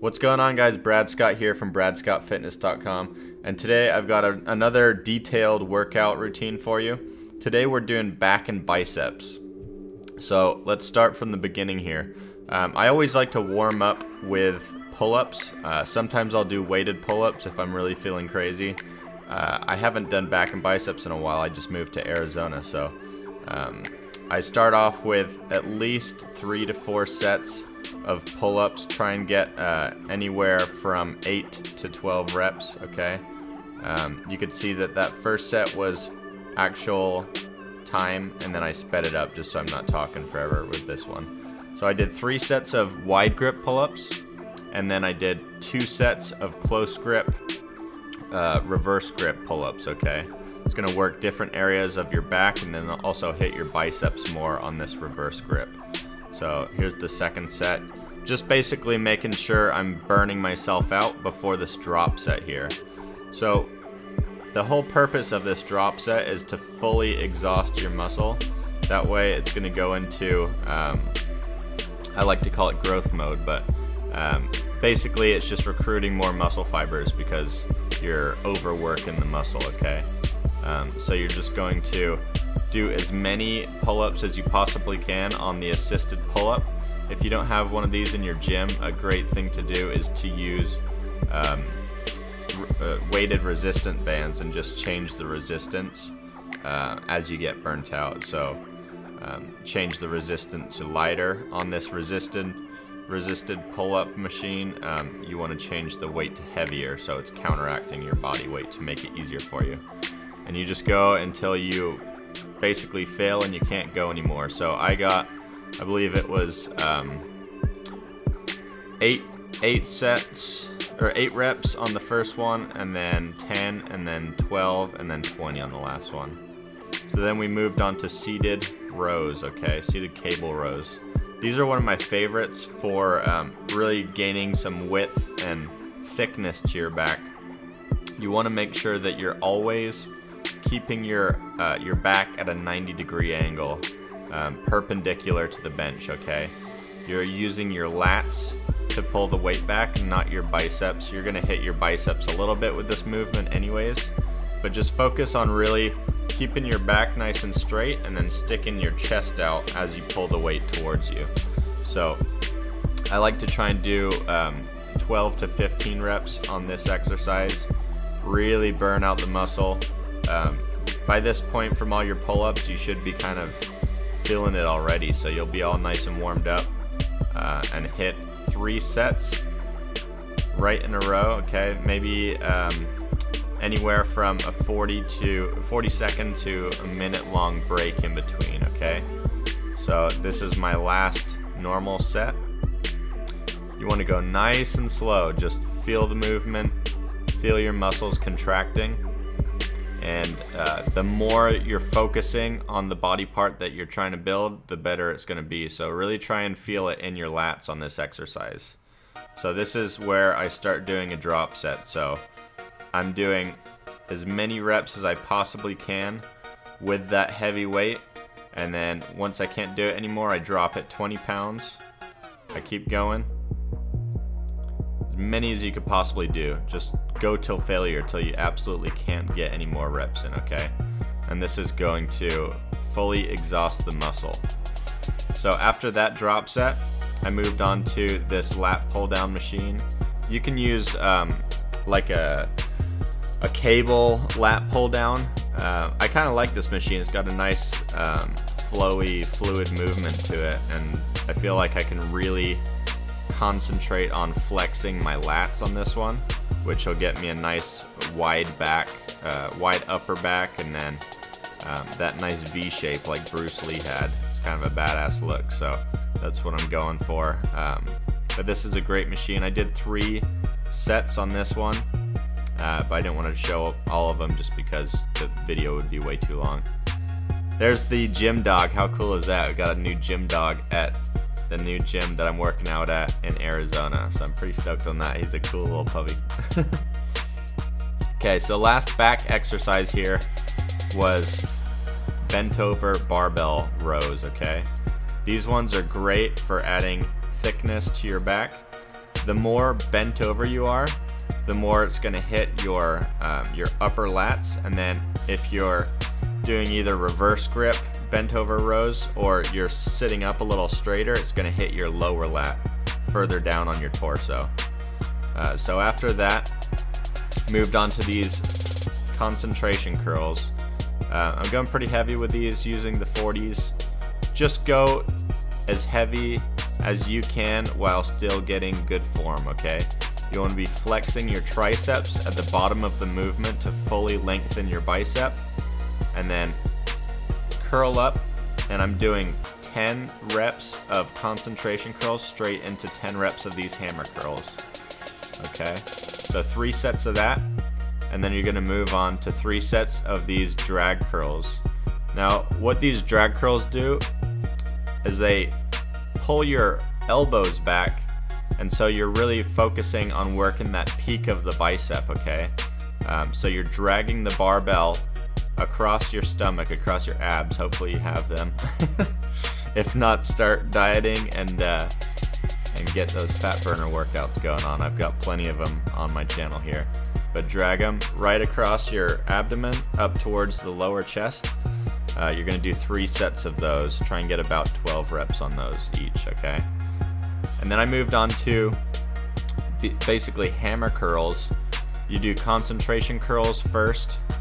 What's going on, guys? Brad Scott here from bradscottfitness.com, and today I've got another detailed workout routine for you. Today we're doing back and biceps. So let's start from the beginning here. I always like to warm up with pull-ups. Sometimes I'll do weighted pull-ups if I'm really feeling crazy. I haven't done back and biceps in a while. I just moved to Arizona, so I start off with at least 3 to 4 sets of pull-ups. Try and get anywhere from 8 to 12 reps, okay? You could see that first set was actual time, and then I sped it up just so I'm not talking forever with this one. So I did 3 sets of wide grip pull-ups, and then I did 2 sets of close grip, reverse grip pull-ups, okay? It's gonna work different areas of your back and then also hit your biceps more on this reverse grip. So here's the second set. Just basically making sure I'm burning myself out before this drop set here. So the whole purpose of this drop set is to fully exhaust your muscle. That way it's gonna go into, I like to call it growth mode, but basically it's just recruiting more muscle fibers because you're overworking the muscle, okay? So you're just going to do as many pull-ups as you possibly can on the assisted pull-up. If you don't have one of these in your gym, a great thing to do is to use weighted resistant bands and just change the resistance as you get burnt out. So change the resistance to lighter. On this resisted pull-up machine, you want to change the weight to heavier so it's counteracting your body weight to make it easier for you. And you just go until you basically fail and you can't go anymore. So I believe it was 8 sets or 8 reps on the first one, and then 10, and then 12, and then 20 on the last one. So then we moved on to seated rows, okay, seated cable rows. These are one of my favorites for really gaining some width and thickness to your back. You want to make sure that you're always keeping your back at a 90-degree angle, perpendicular to the bench, okay? You're using your lats to pull the weight back, not your biceps. You're gonna hit your biceps a little bit with this movement anyways, but just focus on really keeping your back nice and straight and then sticking your chest out as you pull the weight towards you. So I like to try and do 12 to 15 reps on this exercise. Really burn out the muscle. By this point from all your pull-ups, you should be kind of feeling it already, so you'll be all nice and warmed up, and hit 3 sets right in a row, okay? Maybe anywhere from a 40-second to a minute-long break in between, okay? So this is my last normal set. You want to go nice and slow. Just feel the movement, feel your muscles contracting. And the more you're focusing on the body part that you're trying to build, the better it's going to be. So really try and feel it in your lats on this exercise. So this is where I start doing a drop set. So I'm doing as many reps as I possibly can with that heavy weight. And then once I can't do it anymore, I drop it 20 pounds. I keep going. As many as you could possibly do. Just go till failure, till you absolutely can't get any more reps in, okay? And this is going to fully exhaust the muscle. So after that drop set, I moved on to this lat pull down machine. You can use like a cable lat pull down. I kind of like this machine. It's got a nice flowy, fluid movement to it, and I feel like I can really concentrate on flexing my lats on this one, which will get me a nice wide back, wide upper back, and then that nice V shape like Bruce Lee had. It's kind of a badass look, so that's what I'm going for. But this is a great machine. I did 3 sets on this one, but I didn't want to show all of them just because the video would be way too long. There's the gym dog. How cool is that? We got a new gym dog at the new gym that I'm working out at in Arizona, so I'm pretty stoked on that. He's a cool little puppy. Okay, so last back exercise here was bent over barbell rows, okay? These ones are great for adding thickness to your back. the more bent over you are, the more it's gonna hit your upper lats. And then if you're doing either reverse grip, bent over rows, or you're sitting up a little straighter, it's gonna hit your lower lat further down on your torso. So after that, moved on to these concentration curls. I'm going pretty heavy with these, using the 40s. Just go as heavy as you can while still getting good form, okay? You want to be flexing your triceps at the bottom of the movement to fully lengthen your bicep, and then curl up, and I'm doing 10 reps of concentration curls straight into 10 reps of these hammer curls, okay? So 3 sets of that, and then you're going to move on to 3 sets of these drag curls. Now, what these drag curls do is they pull your elbows back, and so you're really focusing on working that peak of the bicep, okay? So you're dragging the barbell across your stomach, across your abs. Hopefully you have them. If not, start dieting and get those fat burner workouts going on. I've got plenty of them on my channel here. But drag them right across your abdomen up towards the lower chest. You're gonna do 3 sets of those. Try and get about 12 reps on those each, okay? And then I moved on to basically hammer curls. You do concentration curls first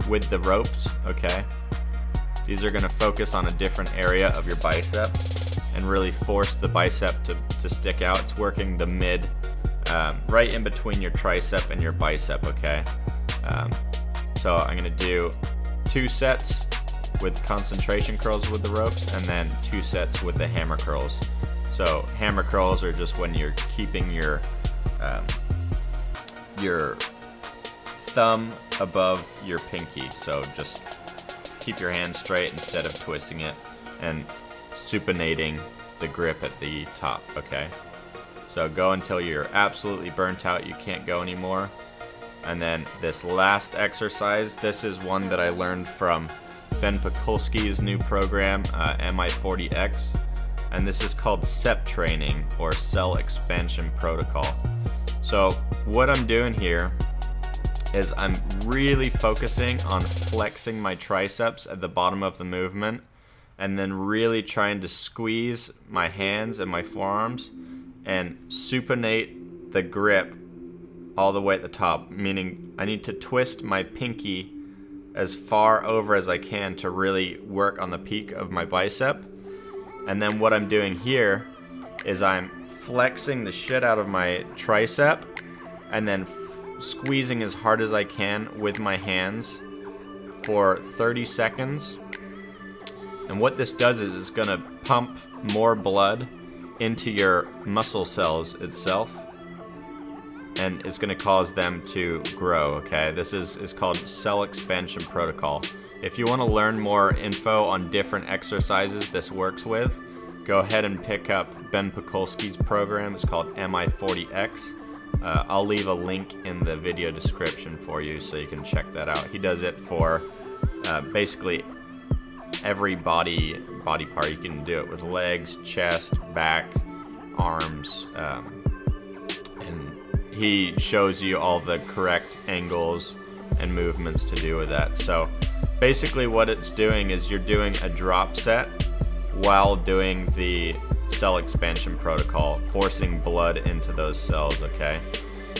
with the ropes, okay? These are gonna focus on a different area of your bicep and really force the bicep to stick out. It's working the mid, right in between your tricep and your bicep, okay? So I'm gonna do 2 sets with concentration curls with the ropes, and then 2 sets with the hammer curls. So hammer curls are just when you're keeping your thumb above your pinky. So just keep your hand straight instead of twisting it, and supinating the grip at the top, okay? So go until you're absolutely burnt out, you can't go anymore. And then this last exercise, this is one that I learned from Ben Pakulski's new program, MI40X. And this is called SEP training, or cell expansion protocol. So what I'm doing here is I'm really focusing on flexing my triceps at the bottom of the movement, and then really trying to squeeze my hands and my forearms and supinate the grip all the way at the top, meaning I need to twist my pinky as far over as I can to really work on the peak of my bicep. And then what I'm doing here is I'm flexing the shit out of my tricep, and then squeezing as hard as I can with my hands for 30 seconds. And what this does is it's gonna pump more blood into your muscle cells itself, and it's gonna cause them to grow, okay? This is called cell expansion protocol. If you wanna learn more info on different exercises this works with, go ahead and pick up Ben Pakulski's program. It's called MI40X. I'll leave a link in the video description for you so you can check that out. He does it for basically every body part. You can do it with legs, chest, back, arms, and he shows you all the correct angles and movements to do with that. So basically what it's doing is you're doing a drop set while doing the cell expansion protocol, forcing blood into those cells, okay?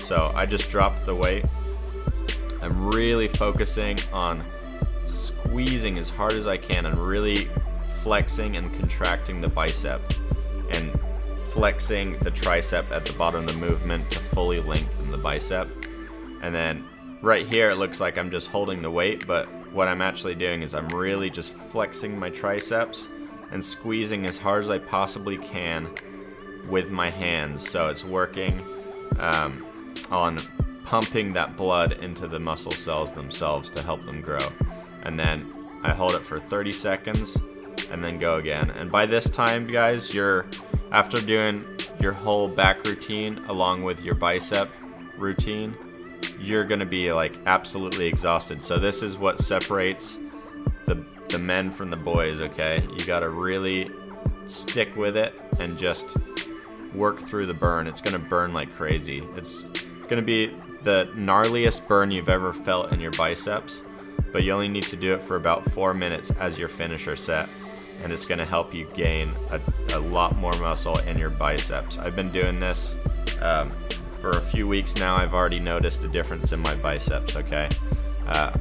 So I just dropped the weight. I'm really focusing on squeezing as hard as I can and really flexing and contracting the bicep, and flexing the tricep at the bottom of the movement to fully lengthen the bicep. And then right here it looks like I'm just holding the weight, but what I'm actually doing is I'm really just flexing my triceps and squeezing as hard as I possibly can with my hands. So it's working on pumping that blood into the muscle cells themselves to help them grow. And then I hold it for 30 seconds and then go again. And by this time, guys, after doing your whole back routine along with your bicep routine, you're gonna be like absolutely exhausted. So this is what separates the men from the boys, okay? You gotta really stick with it and just work through the burn. It's gonna burn like crazy. It's gonna be the gnarliest burn you've ever felt in your biceps, but you only need to do it for about 4 minutes as your finisher set, and it's gonna help you gain a lot more muscle in your biceps. I've been doing this for a few weeks now. I've already noticed a difference in my biceps, okay?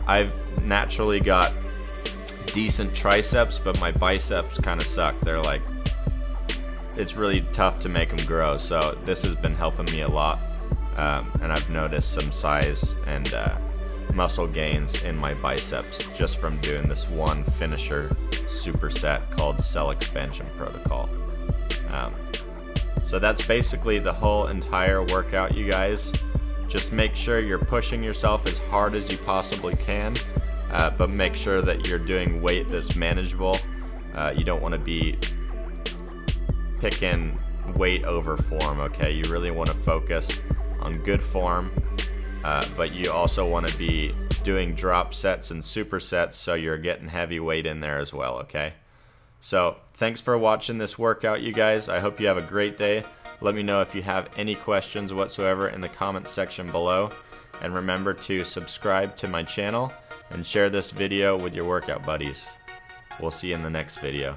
I've naturally got decent triceps, but my biceps kind of suck. They're like, it's really tough to make them grow, so this has been helping me a lot, and I've noticed some size and muscle gains in my biceps just from doing this one finisher superset called cell expansion protocol. So that's basically the whole entire workout, you guys. Just make sure you're pushing yourself as hard as you possibly can, but make sure that you're doing weight that's manageable. You don't want to be picking weight over form, okay? You really want to focus on good form, but you also want to be doing drop sets and supersets so you're getting heavy weight in there as well, okay? So thanks for watching this workout, you guys. I hope you have a great day. Let me know if you have any questions whatsoever in the comment section below. And remember to subscribe to my channel and share this video with your workout buddies. We'll see you in the next video.